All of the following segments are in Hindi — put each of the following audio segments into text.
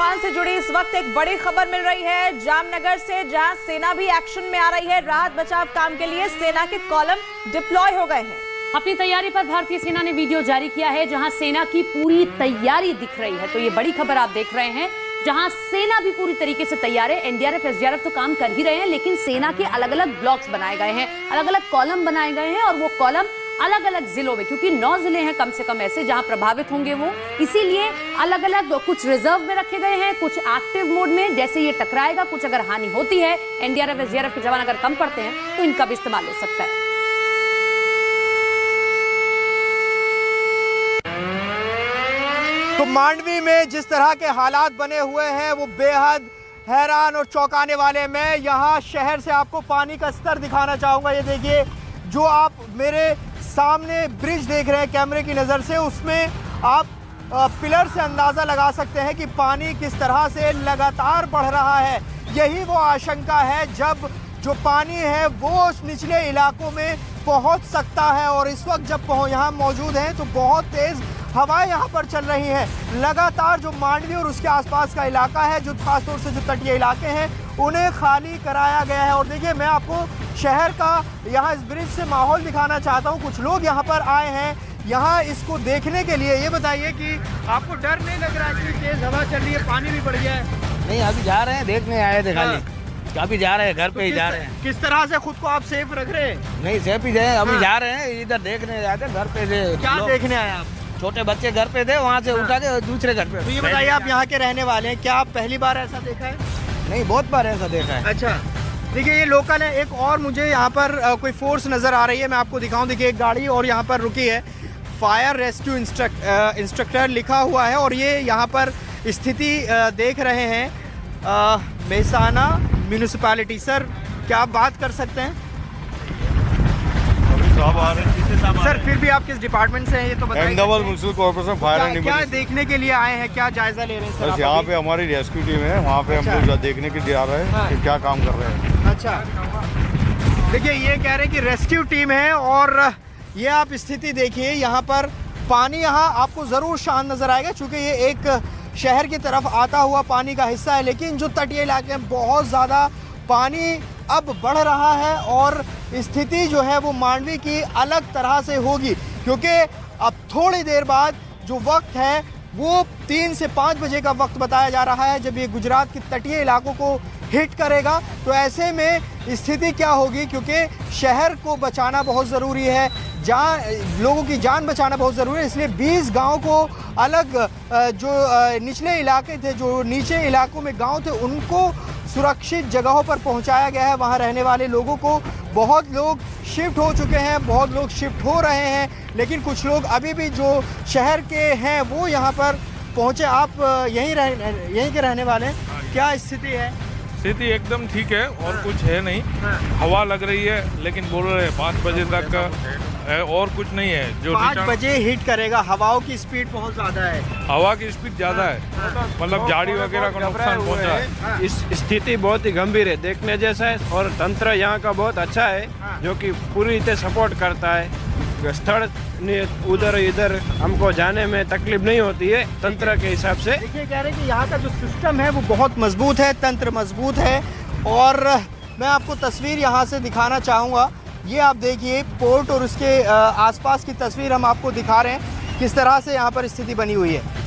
तूफान से जुड़ी इस वक्त एक बड़ी खबर मिल रही है जामनगर से, जहां सेना भी एक्शन में आ रही है। राहत बचाव काम के लिए सेना के कॉलम डिप्लॉय हो गए हैं। अपनी तैयारी पर भारतीय सेना ने वीडियो जारी किया है, जहां सेना की पूरी तैयारी दिख रही है। तो ये बड़ी खबर आप देख रहे हैं, जहां सेना भी पूरी तरीके से तैयार है। एनडीआरएफ, एसडीआरएफ तो काम कर ही रहे हैं, लेकिन सेना के अलग अलग ब्लॉक्स बनाए गए हैं, अलग अलग कॉलम बनाए गए हैं, और वो कॉलम अलग अलग जिलों में, क्योंकि 9 जिले हैं कम से कम ऐसे जहां प्रभावित होंगे वो, इसीलिए अलग अलग कुछ रिजर्व में रखे गए हैं, कुछ एक्टिव मोड में। जैसे ये टकराएगा, कुछ अगर हानि होती है, एनडीआरएफ, एसडीआरएफ के जवान अगर कम पड़ते हैं तो इनका भी इस्तेमाल हो सकता है। तो मांडवी में जिस तरह के हालात बने हुए हैं वो बेहद हैरान और चौंकाने वाले। मैं यहाँ शहर से आपको पानी का स्तर दिखाना चाहूँगा। ये देखिए, जो आप मेरे सामने ब्रिज देख रहे हैं कैमरे की नज़र से, उसमें आप पिलर से अंदाज़ा लगा सकते हैं कि पानी किस तरह से लगातार बढ़ रहा है। यही वो आशंका है जब जो पानी है वो निचले इलाकों में पहुंच सकता है। और इस वक्त जब यहाँ मौजूद हैं तो बहुत तेज़ हवाएं यहाँ पर चल रही हैं। लगातार जो मांडवी और उसके आसपास का इलाका है, जो खासतौर से जो तटीय इलाके हैं, उन्हें खाली कराया गया है। और देखिए, मैं आपको शहर का यहाँ इस ब्रिज से माहौल दिखाना चाहता हूँ। कुछ लोग यहाँ पर आए हैं यहाँ इसको देखने के लिए। ये बताइए कि आपको डर नहीं लग रहा है कि तेज़ हवा चल रही है, पानी भी बढ़ गया है? नहीं, अभी जा रहे हैं, देखने आए थे खाली। अभी जा रहे हैं, घर पे ही जा रहे हैं। किस तरह से खुद को आप सेफ रख रहे हैं? नहीं, सेफ ही जाए, अभी जा रहे हैं, इधर देखने आए थे, घर पे थे। क्या देखने आए आप? छोटे बच्चे घर पे थे, वहाँ से उठा के दूसरे घर पे। तो ये बताइए, आप यहाँ के रहने वाले हैं, क्या आप पहली बार ऐसा देखा है? नहीं, बहुत बार ऐसा देखा है। अच्छा, देखिए ये लोकल है। एक और मुझे यहाँ पर कोई फोर्स नज़र आ रही है, मैं आपको दिखाऊं। देखिए, एक गाड़ी और यहाँ पर रुकी है, फायर रेस्क्यू इंस्ट्रक्टर लिखा हुआ है, और ये यहाँ पर स्थिति देख रहे हैं मेहसाना म्यूनिसिपैलिटी। सर, क्या आप बात कर सकते हैं? सर, फिर भी आप किस डिपार्टमेंट से हैं ये तो बताइए। Ahmedabad municipal corporation fire and क्या देखने के लिए आए हैं, क्या जायजा ले रहे हैं सर? बस यहाँ पे हमारी रेस्क्यू टीम है, वहाँ पे हम लोग देखने के लिए आ रहे हैं कि क्या काम कर रहे हैं। अच्छा, देखिए ये कह रहे हैं कि रेस्क्यू टीम है, और ये आप स्थिति देखिए, यहाँ पर पानी यहाँ आपको ज़रूर शांत नज़र आएगा, चूँकि ये एक शहर की तरफ आता हुआ पानी का हिस्सा है। लेकिन जो तटीय इलाके हैं, बहुत ज़्यादा पानी अब बढ़ रहा है, और स्थिति जो है वो मांडवी की अलग तरह से होगी, क्योंकि अब थोड़ी देर बाद जो वक्त है वो 3 से 5 बजे का वक्त बताया जा रहा है, जब ये गुजरात के तटीय इलाकों को हिट करेगा। तो ऐसे में स्थिति क्या होगी, क्योंकि शहर को बचाना बहुत ज़रूरी है, लोगों की जान बचाना बहुत ज़रूरी है। इसलिए 20 गाँव को अलग, जो निचले इलाके थे, जो नीचे इलाकों में गाँव थे, उनको सुरक्षित जगहों पर पहुंचाया गया है। वहां रहने वाले लोगों को, बहुत लोग शिफ्ट हो चुके हैं, बहुत लोग शिफ्ट हो रहे हैं, लेकिन कुछ लोग अभी भी जो शहर के हैं वो यहाँ पर पहुंचे। आप यहीं के रहने वाले हैं, क्या स्थिति है? स्थिति एकदम ठीक है, और कुछ है नहीं। हवा लग रही है, लेकिन बोल रहे हैं 5 बजे तक है, और कुछ नहीं है। जो 5 बजे हिट करेगा। हवाओं की स्पीड बहुत ज़्यादा है, हवा की स्पीड ज़्यादा है, मतलब झाड़ी वगैरह का नुकसान पहुंचा है। इस स्थिति बहुत ही गंभीर है, देखने जैसा है, और तंत्र यहाँ का बहुत अच्छा है, जो कि पूरी तरह सपोर्ट करता है। स्थल उधर इधर हमको जाने में तकलीफ नहीं होती है तंत्र के हिसाब से। देखिए, कह रहे हैं कि यहाँ का जो सिस्टम है वो बहुत मजबूत है, तंत्र मजबूत है। और मैं आपको तस्वीर यहाँ से दिखाना चाहूँगा। ये आप देखिए, पोर्ट और उसके आसपास की तस्वीर हम आपको दिखा रहे हैं, किस तरह से यहाँ पर स्थिति बनी हुई है।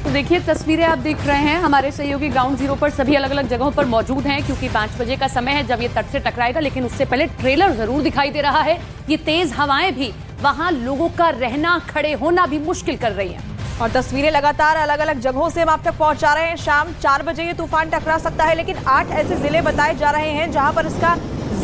तो देखिए, तस्वीरें आप देख रहे हैं, हमारे सहयोगी ग्राउंड जीरो पर सभी अलग अलग जगहों पर मौजूद हैं, क्योंकि 5 बजे का समय है जब ये तट से टकराएगा। लेकिन उससे पहले ट्रेलर जरूर दिखाई दे रहा है। ये तेज हवाएं भी वहां लोगों का रहना, खड़े होना भी मुश्किल कर रही हैं। और तस्वीरें लगातार अलग अलग जगहों से हम आप तक पहुंचा रहे हैं। शाम 4 बजे ये तूफान टकरा सकता है, लेकिन 8 ऐसे जिले बताए जा रहे हैं जहां पर इसका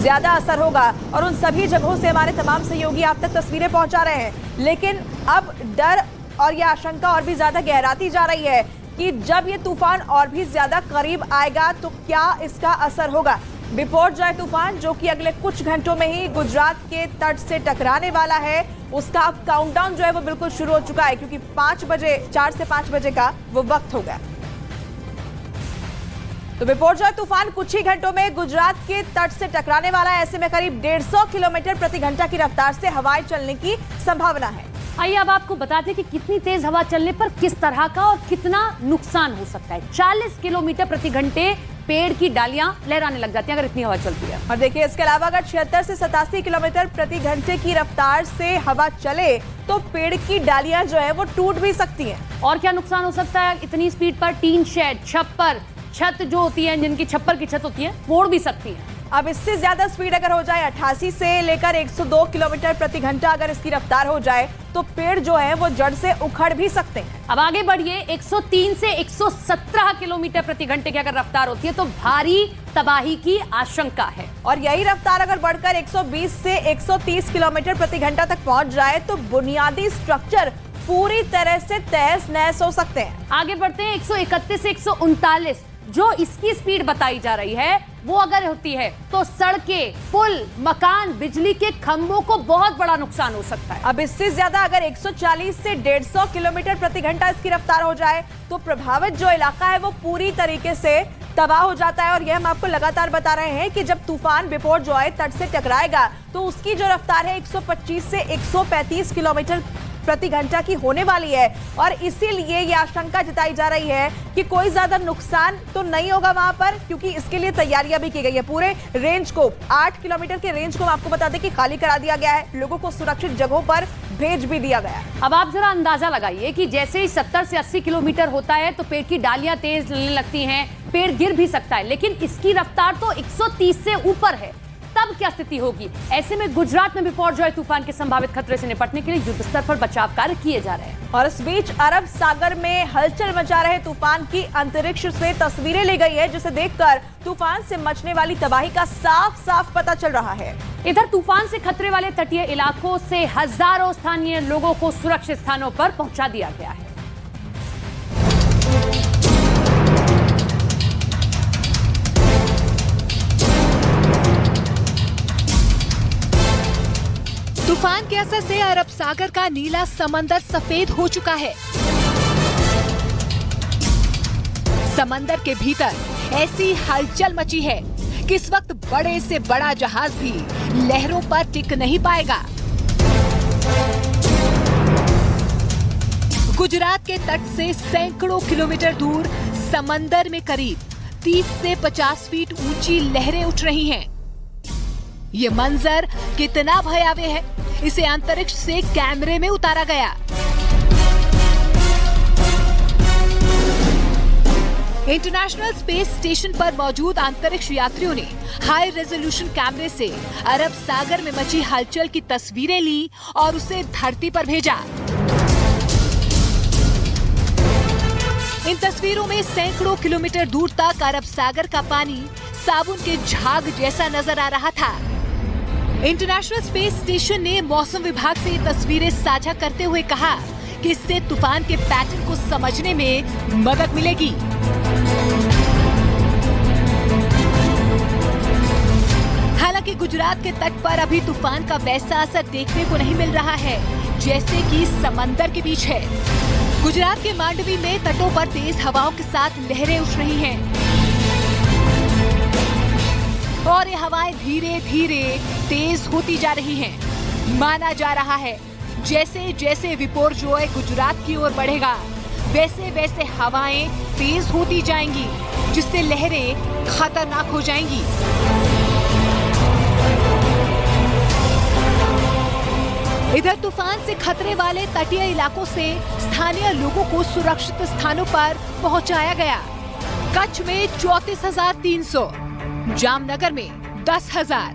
ज्यादा असर होगा, और उन सभी जगहों से हमारे तमाम सहयोगी आप तक तस्वीरें पहुंचा रहे हैं। लेकिन अब डर और ये आशंका और भी ज्यादा गहराती जा रही है कि जब ये तूफान और भी ज्यादा करीब आएगा तो क्या इसका असर होगा। बिपरजॉय तूफान, जो कि अगले कुछ घंटों में ही गुजरात के तट से टकराने वाला है, उसका अब काउंटडाउन जो है वो बिल्कुल शुरू हो चुका है, क्योंकि 4 से 5 बजे का वो वक्त हो गया। तो बिपोरजॉय तूफान कुछ ही घंटों में गुजरात के तट से टकराने वाला है। ऐसे में करीब 150 किलोमीटर प्रति घंटा की रफ्तार से हवाएं चलने की संभावना है। आइए अब आपको बताते हैं कि कितनी तेज हवा चलने पर किस तरह का और कितना नुकसान हो सकता है। 40 किलोमीटर प्रति घंटे पेड़ की डालियां लहराने लग जाती हैं अगर इतनी हवा चलती है। और देखिए, इसके अलावा अगर 76 से 87 किलोमीटर प्रति घंटे की रफ्तार से हवा चले तो पेड़ की डालियां जो है वो टूट भी सकती हैं। और क्या नुकसान हो सकता है इतनी स्पीड पर? टीन शेड, छप्पर, छत जो होती है, जिनकी छप्पर की छत होती है, फोड़ भी सकती है। अब इससे ज्यादा स्पीड अगर हो जाए, 88 से लेकर 102 किलोमीटर प्रति घंटा अगर इसकी रफ्तार हो जाए तो पेड़ जो है वो जड़ से उखड़ भी सकते हैं। अब आगे बढ़िए, 103 से 117 किलोमीटर प्रति घंटे की अगर रफ्तार होती है तो भारी तबाही की आशंका है। और यही रफ्तार अगर बढ़कर 120 से 130 किलोमीटर प्रति घंटा तक पहुंच जाए तो बुनियादी स्ट्रक्चर पूरी तरह से तहस नहस हो सकते हैं। आगे बढ़ते हैं, 131 से 139 जो इसकी स्पीड बताई जा रही है वो अगर होती है तो सड़कें, पुल, मकान, बिजली के खंभों को बहुत बड़ा नुकसान हो सकता है। अब इससे ज्यादा अगर 140 से 150 किलोमीटर प्रति घंटा इसकी रफ्तार हो जाए तो प्रभावित जो इलाका है वो पूरी तरीके से तबाह हो जाता है। और यह हम आपको लगातार बता रहे हैं कि जब तूफान बिपोरजॉय तट से टकराएगा तो उसकी जो रफ्तार है 125 से 135 किलोमीटर प्रति घंटा की होने वाली है। और इसीलिए ये आशंका जताई जा रही है कि कोई ज्यादा नुकसान तो नहीं होगा वहां पर, क्योंकि इसके लिए तैयारियां भी की गई है। पूरे रेंज को, 8 किलोमीटर के रेंज को हम आपको बता दें कि खाली करा दिया गया है, लोगों को सुरक्षित जगहों पर भेज भी दिया गया है। अब आप जरा अंदाजा लगाइए कि जैसे ही 70 से 80 किलोमीटर होता है तो पेड़ की डालियां तेज चलने लगती हैं, पेड़ गिर भी सकता है, लेकिन इसकी रफ्तार तो 130 से ऊपर है। तब क्या स्थिति होगी? ऐसे में गुजरात में बिपोरजॉय तूफान के संभावित खतरे से निपटने के लिए युद्ध स्तर पर बचाव कार्य किए जा रहे हैं। और इस बीच अरब सागर में हलचल मचा रहे तूफान की अंतरिक्ष से तस्वीरें ली गई है, जिसे देखकर तूफान से मचने वाली तबाही का साफ साफ पता चल रहा है। इधर तूफान से खतरे वाले तटीय इलाकों से हजारों स्थानीय लोगों को सुरक्षित स्थानों पर पहुंचा दिया गया है। तूफान के असर से अरब सागर का नीला समंदर सफेद हो चुका है। समंदर के भीतर ऐसी हलचल मची है कि इस वक्त बड़े से बड़ा जहाज भी लहरों पर टिक नहीं पाएगा। गुजरात के तट से सैकड़ों किलोमीटर दूर समंदर में करीब 30 से 50 फीट ऊंची लहरें उठ रही हैं। ये मंजर कितना भयावह है, इसे अंतरिक्ष से कैमरे में उतारा गया। इंटरनेशनल स्पेस स्टेशन पर मौजूद अंतरिक्ष यात्रियों ने हाई रेजोल्यूशन कैमरे से अरब सागर में मची हलचल की तस्वीरें ली और उसे धरती पर भेजा। इन तस्वीरों में सैकड़ों किलोमीटर दूर तक अरब सागर का पानी साबुन के झाग जैसा नजर आ रहा था। इंटरनेशनल स्पेस स्टेशन ने मौसम विभाग से ये तस्वीरें साझा करते हुए कहा कि इससे तूफान के पैटर्न को समझने में मदद मिलेगी। हालांकि गुजरात के तट पर अभी तूफान का वैसा असर देखने को नहीं मिल रहा है जैसे कि समंदर के बीच है। गुजरात के मांडवी में तटों पर तेज हवाओं के साथ लहरें उठ रही हैं और ये हवाएं धीरे धीरे तेज होती जा रही हैं। माना जा रहा है जैसे जैसे बिपोरजॉय गुजरात की ओर बढ़ेगा वैसे वैसे हवाएं तेज होती जाएंगी, जिससे लहरें खतरनाक हो जाएंगी। इधर तूफान से खतरे वाले तटीय इलाकों से स्थानीय लोगों को सुरक्षित स्थानों पर पहुंचाया गया। कच्छ में 34,300, जामनगर में 10,000,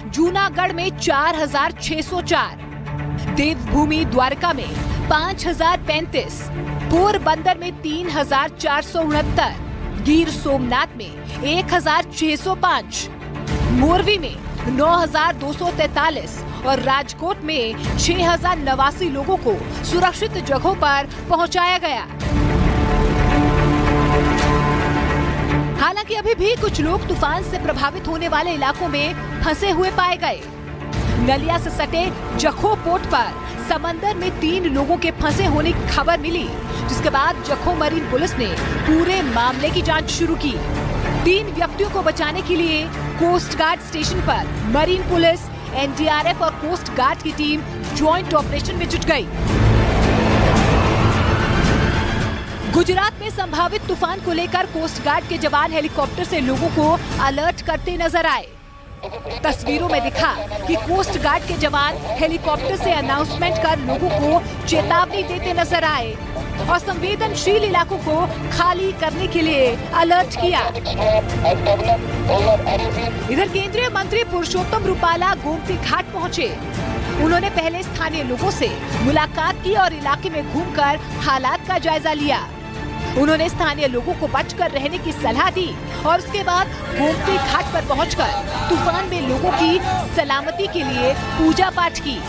जूनागढ़ में 4,604, देवभूमि द्वारका में 5,035, पोरबंदर में 3,469, गिर सोमनाथ में 1,605, मोरवी में 9,243 और राजकोट में 6,089 लोगों को सुरक्षित जगहों पर पहुंचाया गया। हालांकि अभी भी कुछ लोग तूफान से प्रभावित होने वाले इलाकों में फंसे हुए पाए गए। नलिया से सटे जखो पोर्ट पर समंदर में 3 लोगों के फंसे होने की खबर मिली, जिसके बाद जखो मरीन पुलिस ने पूरे मामले की जांच शुरू की। 3 व्यक्तियों को बचाने के लिए कोस्ट गार्ड स्टेशन पर मरीन पुलिस, एनडीआरएफ और कोस्ट गार्ड की टीम ज्वाइंट ऑपरेशन में जुट गई। गुजरात में संभावित तूफान को लेकर कोस्ट गार्ड के जवान हेलीकॉप्टर से लोगों को अलर्ट करते नजर आए। तस्वीरों में दिखा कि कोस्ट गार्ड के जवान हेलीकॉप्टर से अनाउंसमेंट कर लोगों को चेतावनी देते नजर आए और संवेदनशील इलाकों को खाली करने के लिए अलर्ट किया। इधर केंद्रीय मंत्री पुरुषोत्तम रूपाला गोमती घाट पहुंचे। उन्होंने पहले स्थानीय लोगों से मुलाकात की और इलाके में घूमकर हालात का जायजा लिया। उन्होंने स्थानीय लोगों को बचकर रहने की सलाह दी और उसके बाद गोमती घाट पर पहुंचकर तूफान में लोगों की सलामती के लिए पूजा पाठ की।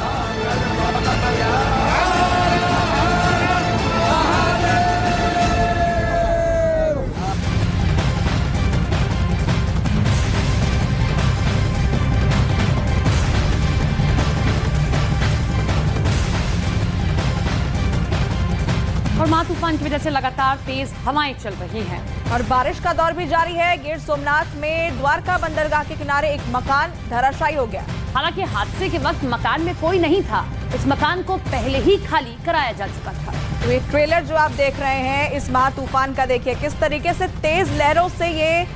और मा तूफान की वजह से लगातार तेज हवाएं चल रही हैं और बारिश का दौर भी जारी है। गिर सोमनाथ में द्वारका बंदरगाह के किनारे एक मकान धराशायी हो गया। हालांकि हादसे के वक्त मकान में कोई नहीं था। इस मकान को पहले ही खाली कराया जा चुका था। तो ये ट्रेलर जो आप देख रहे हैं इस महा तूफान का, देखिए किस तरीके से तेज लहरों से ये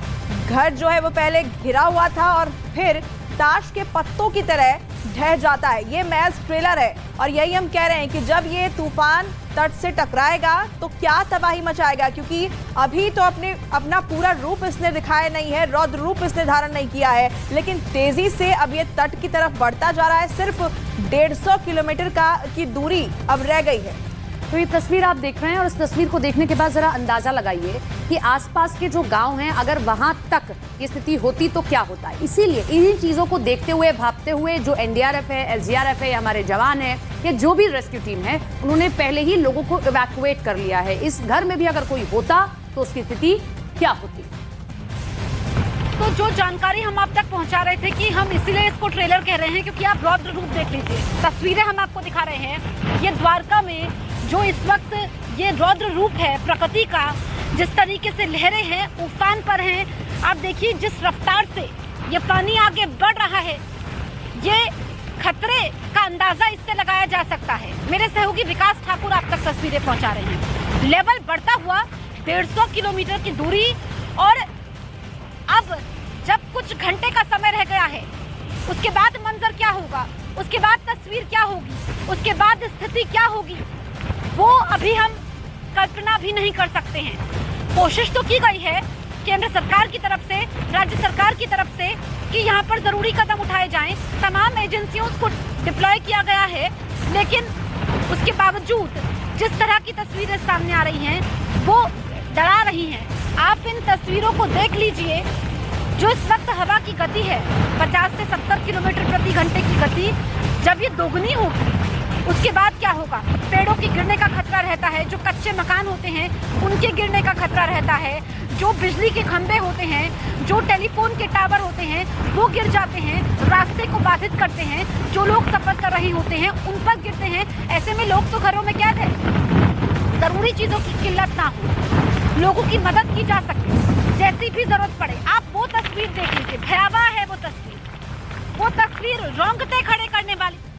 घर जो है वो पहले घिरा हुआ था और फिर ताश के पत्तों की तरह ढह जाता है। ये महज ट्रेलर है और यही हम कह रहे हैं कि जब ये तूफान तट से टकराएगा तो क्या तबाही मचाएगा, क्योंकि अभी तो अपना पूरा रूप इसने दिखाया नहीं है, रौद्र रूप इसने धारण नहीं किया है, लेकिन तेजी से अब ये तट की तरफ बढ़ता जा रहा है। सिर्फ 150 किलोमीटर की दूरी अब रह गई है। तो ये तस्वीर आप देख रहे हैं और इस तस्वीर को देखने के बाद जरा अंदाजा लगाइए कि आसपास के जो गांव हैं अगर वहां तक ये स्थिति होती तो क्या होता है। इसीलिए इन्हीं चीजों को देखते हुए, भापते हुए जो एनडीआरएफ है, एसडीआरएफ है या हमारे जवान है या जो भी रेस्क्यू टीम है, उन्होंने पहले ही लोगों को इवैक्यूएट कर लिया है। इस घर में भी अगर कोई होता तो उसकी स्थिति क्या होती। तो जो जानकारी हम आप तक पहुंचा रहे थे कि हम इसीलिए इसको ट्रेलर कह रहे हैं क्योंकि आप रौद्र रूप देख लीजिए। तस्वीरें हम आपको दिखा रहे हैं। ये द्वारका में जो इस वक्त ये रौद्र रूप है प्रकृति का, जिस तरीके से लहरें हैं उफान पर हैं, आप देखिए जिस रफ्तार से ये पानी आगे बढ़ रहा है, ये खतरे का अंदाजा इससे लगाया जा सकता है। मेरे सहयोगी विकास ठाकुर आप तक तस्वीरें पहुंचा रहे हैं। लेवल बढ़ता हुआ 150 किलोमीटर की दूरी और अब जब कुछ घंटे का समय रह गया है, उसके बाद मंजर क्या होगा, उसके बाद तस्वीर क्या होगी, उसके बाद स्थिति क्या होगी, वो अभी हम कल्पना भी नहीं कर सकते हैं। कोशिश तो की गई है केंद्र सरकार की तरफ से, राज्य सरकार की तरफ से कि यहाँ पर जरूरी कदम उठाए जाएं। तमाम एजेंसियों को डिप्लॉय किया गया है, लेकिन उसके बावजूद जिस तरह की तस्वीरें सामने आ रही हैं वो डरा रही हैं। आप इन तस्वीरों को देख लीजिए। जो इस वक्त हवा की गति है 50 से 70 किलोमीटर प्रति घंटे की गति, जब ये दोगुनी होगी उसके बाद क्या होगा। पेड़ों के गिरने का खतरा रहता है, जो कच्चे मकान होते हैं उनके गिरने का खतरा रहता है, जो बिजली के खंभे होते हैं, जो टेलीफोन के टावर होते हैं वो गिर जाते हैं, रास्ते को बाधित करते हैं, जो लोग सफर कर रहे होते हैं उन पर गिरते हैं। ऐसे में लोग तो घरों में कैद है। जरूरी चीजों की किल्लत ना हो, लोगों की मदद की जा सके, जैसी भी जरूरत पड़े। आप वो तस्वीर देख लीजिए, भयावह है वो तस्वीर रोंगटे खड़े करने वाली।